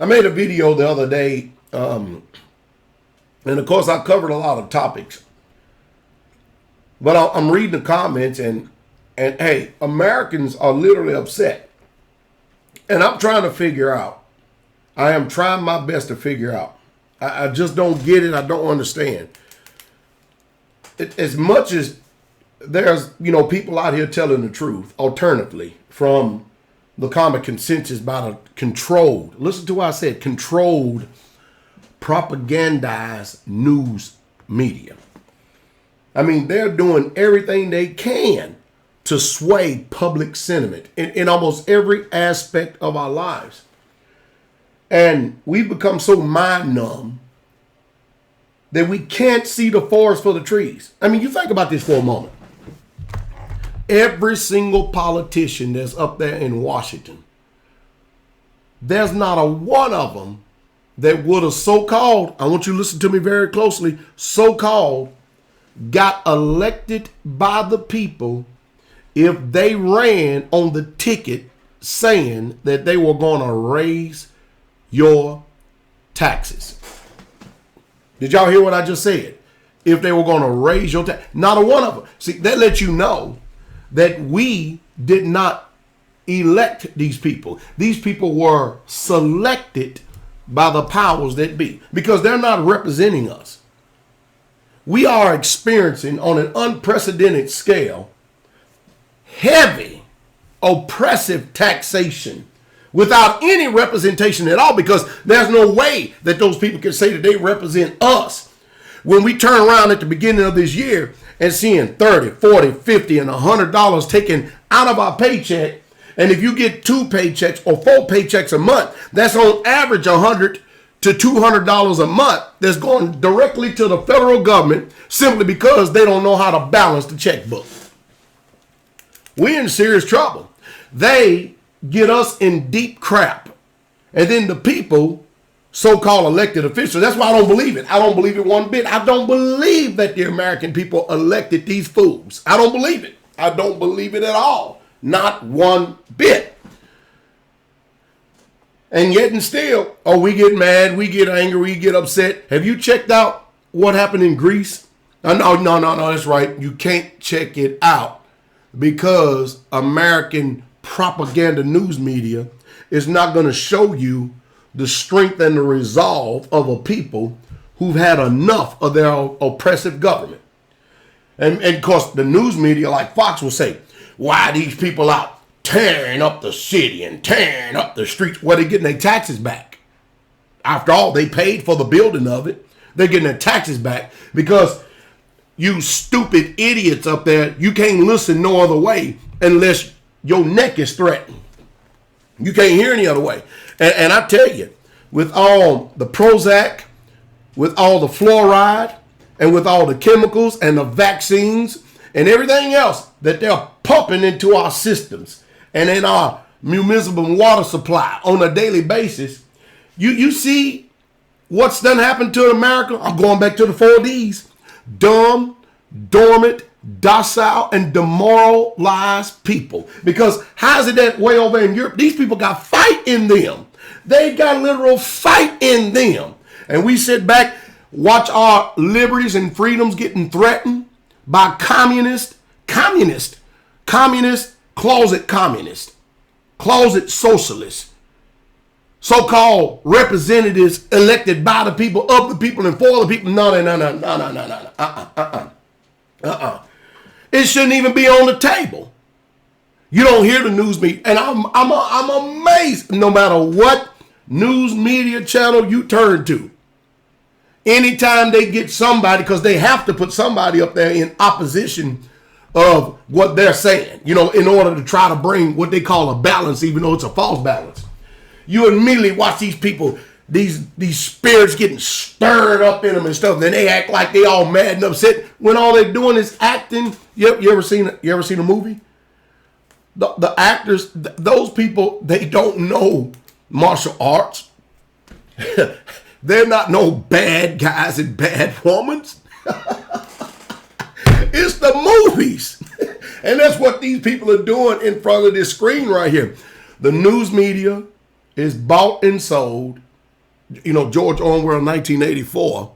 I made a video the other day, and of course I covered a lot of topics. But I'm reading the comments, and hey, Americans are literally upset. And I'm trying to figure out. I am trying my best to figure out. I just don't get it. I don't understand. As much as there's, people out here telling the truth, alternatively, from the common consensus by the controlled, listen to what I said, controlled, propagandized news media. I mean, they're doing everything they can to sway public sentiment in almost every aspect of our lives. And we've become so mind numb that we can't see the forest for the trees. I mean, you think about this for a moment. Every single politician that's up there in Washington, there's not a one of them that would have so-called, I want you to listen to me very closely, so-called got elected by the people if they ran on the ticket saying that they were going to raise your taxes. Did y'all hear what I just said? If they were going to raise your tax, not a one of them. See, that lets you know that we did not elect these people. These people were selected by the powers that be because they're not representing us. We are experiencing on an unprecedented scale heavy, oppressive taxation without any representation at all, because there's no way that those people can say that they represent us. When we turn around at the beginning of this year and seeing 30, 40, 50, and $100 taken out of our paycheck, and if you get 2 paychecks or 4 paychecks a month, that's on average $100 to $200 a month that's going directly to the federal government simply because they don't know how to balance the checkbook. We're in serious trouble. They get us in deep crap. And then the people, so-called elected officials, that's why I don't believe it. I don't believe it one bit. I don't believe that the American people elected these fools. I don't believe it. I don't believe it at all. Not one bit. And yet and still, we get mad, we get angry, we get upset. Have you checked out what happened in Greece? No, that's right. You can't check it out because American propaganda news media is not going to show you the strength and the resolve of a people who've had enough of their oppressive government. And of course, the news media like Fox will say, why are these people out tearing up the city and tearing up the streets? Well, they're getting their taxes back. After all, they paid for the building of it. They're getting their taxes back because you stupid idiots up there, you can't listen no other way unless your neck is threatened. You can't hear any other way. And I tell you, with all the Prozac, with all the fluoride, and with all the chemicals and the vaccines and everything else that they're pumping into our systems and in our municipal water supply on a daily basis, you see what's done happened to America? I'm going back to the 4Ds. Dumb, dormant, docile, and demoralized people. Because how's it that way over in Europe? These people got fight in them. They got literal fight in them. And we sit back, watch our liberties and freedoms getting threatened by closet socialists, so-called representatives elected by the people, of the people, and for the people. No. It shouldn't even be on the table. You don't hear the news media, and I'm amazed. No matter what news media channel you turn to, anytime they get somebody, because they have to put somebody up there in opposition of what they're saying, in order to try to bring what they call a balance, even though it's a false balance. You immediately watch these people, these spirits getting stirred up in them and stuff. Then they act like they all mad and upset when all they're doing is acting. You ever seen a movie? The actors, those people, they don't know martial arts. They're not no bad guys and bad women. It's the movies. And that's what these people are doing in front of this screen right here. The news media, is bought and sold. You know, George Orwell, 1984,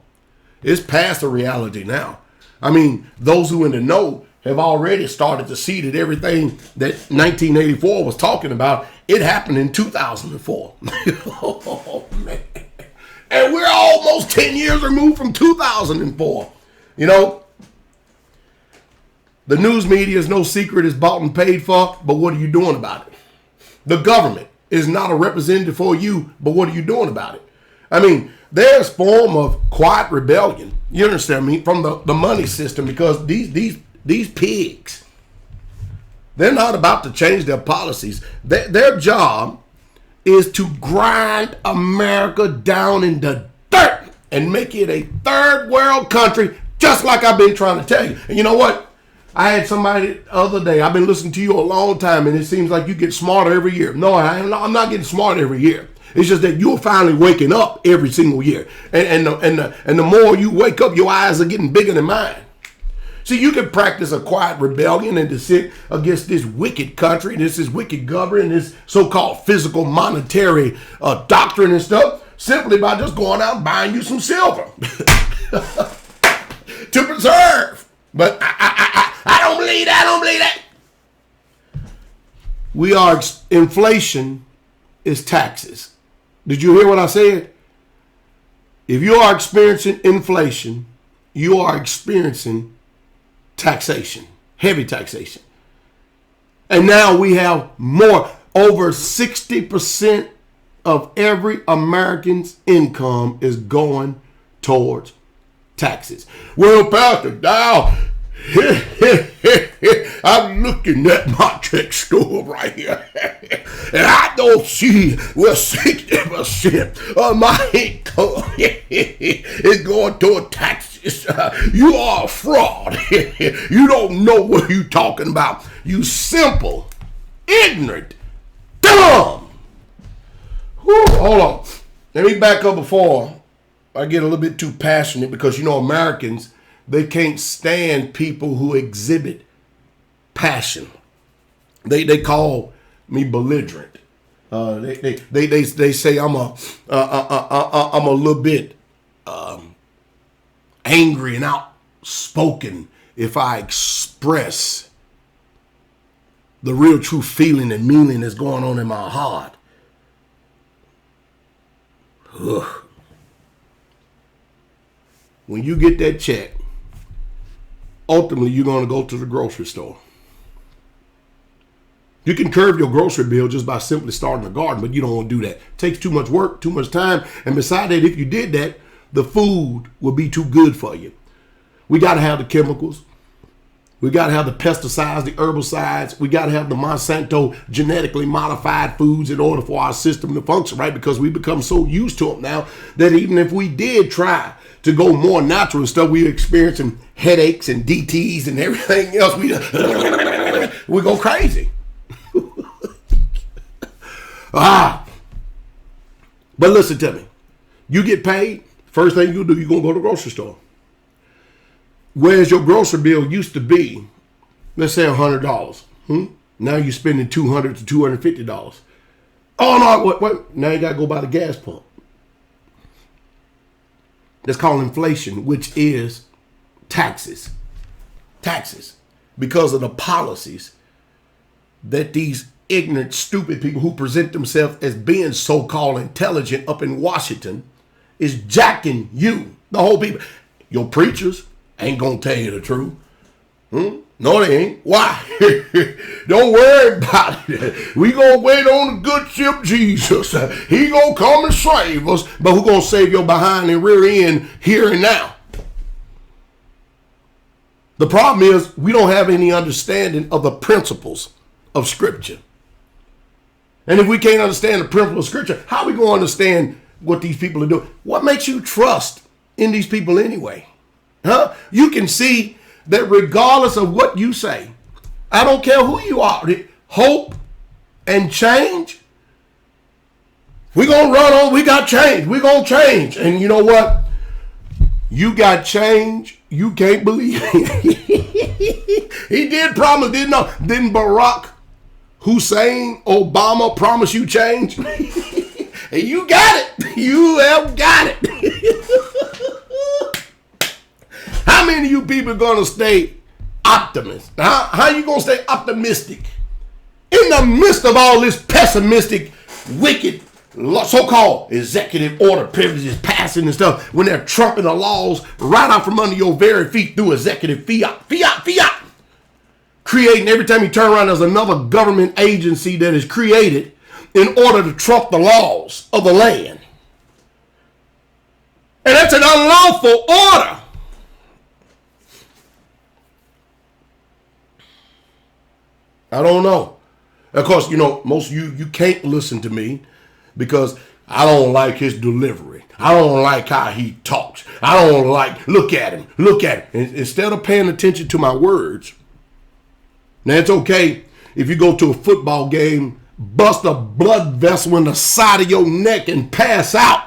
it's past the reality now. I mean, those who in the know have already started to see that everything that 1984 was talking about, it happened in 2004. Oh, man. And we're almost 10 years removed from 2004. You know, the news media is no secret, is bought and paid for, but what are you doing about it? The government is not a representative for you, but what are you doing about it? I mean, there's form of quiet rebellion, you understand me, from the money system, because these pigs, they're not about to change their policies. Their job is to grind America down in the dirt and make it a third world country, just like I've been trying to tell you. And you know what? I had somebody the other day, I've been listening to you a long time, and it seems like you get smarter every year. No, I'm not getting smarter every year. It's just that you're finally waking up every single year. And the more you wake up, your eyes are getting bigger than mine. See, you can practice a quiet rebellion and dissent against this wicked country, this is wicked government, this so-called physical monetary doctrine and stuff, simply by just going out and buying you some silver to preserve. But I don't believe that. I don't believe that. Inflation is taxes. Did you hear what I said? If you are experiencing inflation, you are experiencing taxation, heavy taxation. And now we have over 60% of every American's income is going towards taxes. Well, Pastor Dow, I'm looking at my check stub right here, and I don't see 60% of my income is going toward taxes. You are a fraud. You don't know what you're talking about. You simple, ignorant, dumb. Whew, hold on. Let me back up before I get a little bit too passionate, because you know Americans, they can't stand people who exhibit passion. They call me belligerent. They say I'm a little bit angry and outspoken if I express the real true feeling and meaning that's going on in my heart. Ugh. When you get that check, ultimately you're going to go to the grocery store. You can curb your grocery bill just by simply starting a garden, but you don't want to do that. It takes too much work, too much time, and besides that, if you did that, the food will be too good for you. We got to have the chemicals. We got to have the pesticides, the herbicides. We got to have the Monsanto genetically modified foods in order for our system to function, right? Because we become so used to them now that even if we did try to go more natural and stuff, we're experiencing headaches and DTs and everything else. We go crazy. But listen to me. You get paid, first thing you do, you're going to go to the grocery store. Whereas your grocery bill used to be, let's say $100. Now you're spending $200 to $250. Oh, no, what? Now you got to go by the gas pump. That's called inflation, which is taxes. Taxes. Because of the policies that these ignorant, stupid people who present themselves as being so-called intelligent up in Washington is jacking you, the whole people. Your preachers ain't gonna tell you the truth. No, they ain't. Why? Don't worry about it. We gonna wait on the good ship Jesus. He gonna come and save us, but who gonna save your behind and rear end here and now? The problem is we don't have any understanding of the principles of Scripture. And if we can't understand the principles of Scripture, how are we gonna understand what these people are doing? What makes you trust in these people anyway? Huh? You can see that regardless of what you say, I don't care who you are, hope and change, we're going to run on, we got change, we're going to change. And you know what? You got change, you can't believe it. He did promise, didn't Barack Hussein Obama promise you change? You got it. You have got it. How many of you people are going to stay optimists? How you going to stay optimistic in the midst of all this pessimistic, wicked, so-called executive order privileges passing and stuff, when they're trumping the laws right out from under your very feet through executive fiat, creating, every time you turn around, there's another government agency that is created in order to trump the laws of the land. And that's an unlawful order. I don't know. Of course, most of you can't listen to me because I don't like his delivery. I don't like how he talks. I don't like, look at him. And instead of paying attention to my words, now it's okay if you go to a football game, bust a blood vessel in the side of your neck and pass out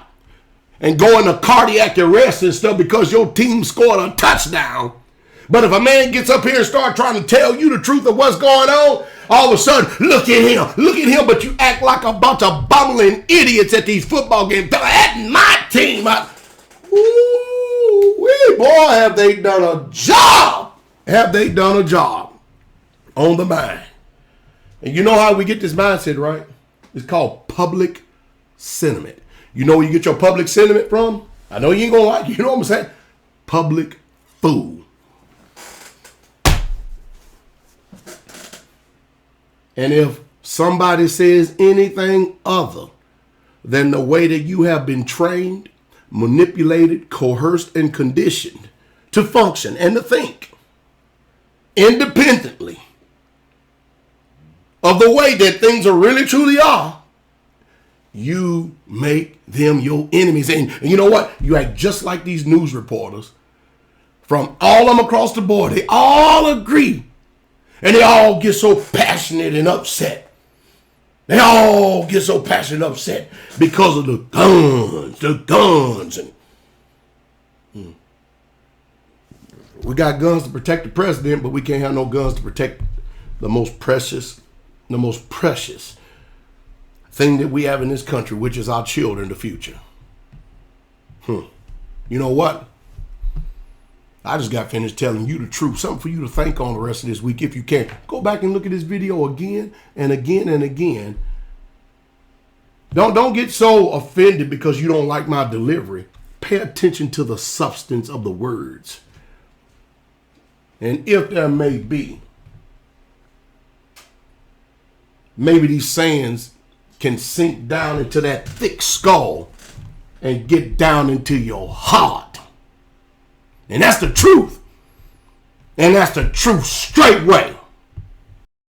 and go into cardiac arrest and stuff because your team scored a touchdown. But if a man gets up here and start trying to tell you the truth of what's going on, all of a sudden, look at him, but you act like a bunch of bumbling idiots at these football games. That's my team. Boy, have they done a job. Have they done a job on the mind? And you know how we get this mindset, right? It's called public sentiment. You know where you get your public sentiment from? I know you ain't going to like it. You know what I'm saying? Public fool. And if somebody says anything other than the way that you have been trained, manipulated, coerced, and conditioned to function and to think independently of the way that things are really truly are, you make them your enemies. And you know what? You act just like these news reporters from all of them across the board. They all agree. And they all get so passionate and upset. They all get so passionate and upset because of the guns. And we got guns to protect the president, but we can't have no guns to protect the most precious thing that we have in this country, which is our children, the future. You know what? I just got finished telling you the truth. Something for you to think on the rest of this week if you can. Go back and look at this video again and again and again. Don't get so offended because you don't like my delivery. Pay attention to the substance of the words. And if there may be, maybe these sayings can sink down into that thick skull and get down into your heart. And that's the truth. And that's the truth straight way.